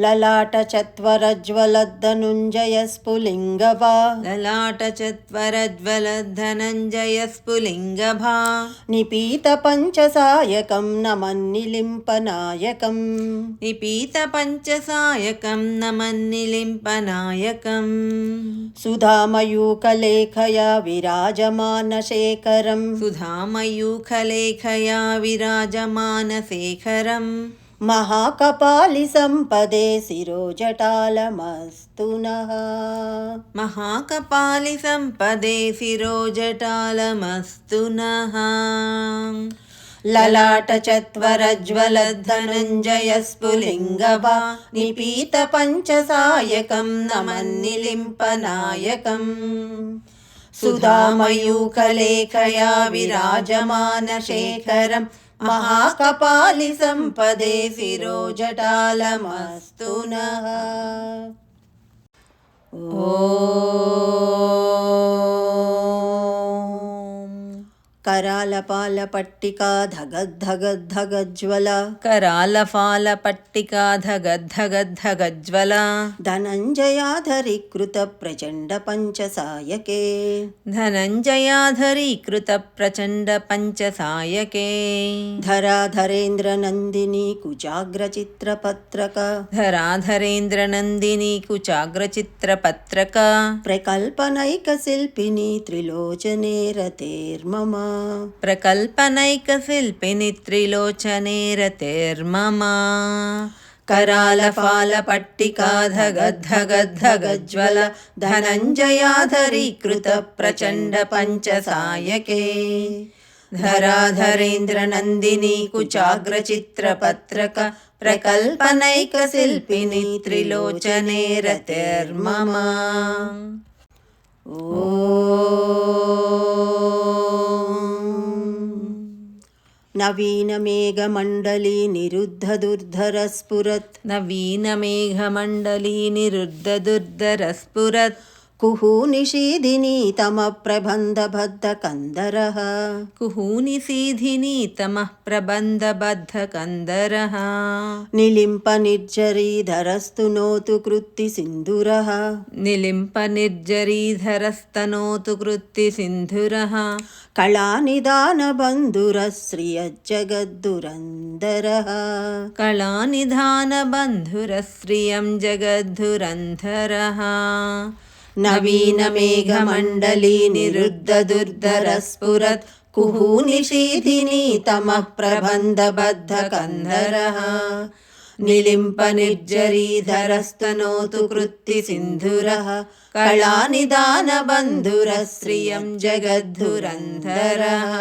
ललाटचत्वरज्वलद्धनुञ्जयस्फुलिङ्गभा ललाटचत्वरज्वलद्धनञ्जयस्फुलिङ्गभा निपीतपञ्चसायकं नमन्निलिम्पनायकम् निपीतपञ्चसायकं नमन्निलिम्पनायकम् सुधामयूखलेखया विराजमानशेखरम् सुधामयूखलेखया विराजमानशेखरम् महाकपालिसम्पदे शिरोजटालमस्तु नः महाकपालिसम्पदे शिरोजटालमस्तु नः ललाटचत्वरज्वलद्धनञ्जयस्फुलिङ्गभा निपीतपञ्चसायकं नमन्निलिम्पनायकम् सुधामयूखलेखया विराजमानशेखरम् महाकपालिसम्पदे शिरोजटालमस्तु नः। करालपालपट्टिका धगद्धगद्धगज्ज्वला करालपालपट्टिका धगद्धगद्धगज्ज्वला धनञ्जयाधरीकृतप्रचण्डपञ्चसायके धनञ्जयाधरीकृतप्रचण्डपञ्चसायके धराधरेन्द्रनन्दिनी कुचाग्रचित्रपत्रक धराधरेन्द्रनन्दिनी कुचाग्रचित्रपत्रक प्रकल्पनैकशिल्पिनी त्रिलोचने रतेर्मम प्रकल्पनैकशिल्पिनि त्रिलोचने रतेर्मम करालपालपट्टिका धगद्धगद्धगज्ज्वल धनञ्जयाधरीकृतप्रचण्डपञ्चसायके धराधरेन्द्रनन्दिनी कुचाग्रचित्रपत्रक प्रकल्पनैकशिल्पिनि त्रिलोचने रतेर्मम। नवीनमेघमण्डली निरुद्धदुर्धरस्फुरत् नवीनमेघमण्डली निरुद्धदुर्धरस्फुरत् कुहूनिशीधिनी तमः प्रबन्धबद्धकन्दरः कुहूनिशीधिनी तमः प्रबन्धबद्धकन्दरः निलिम्पनिर्झरीधरस्तु नोतु कृत्तिसिन्धुरः निलिम्पनिर्झरीधरस्तनोतु कृत्तिसिन्धुरः कलानिदानबन्धुरः श्रियज्जगद्धुरन्धरः कलानिधानबन्धुरः श्रियं जगद्धुरन्धरः नवीनमेघमण्डली निरुद्धदुर्धरस्फुरत् कुहूनिशीधिनी तमः प्रबन्धबद्धकन्धरः निलिम्पनिर्झरीधरस्तनोतु कृत्तिसिन्धुरः कलानिदानबन्धुरः श्रियं जगद्धुरन्धरः।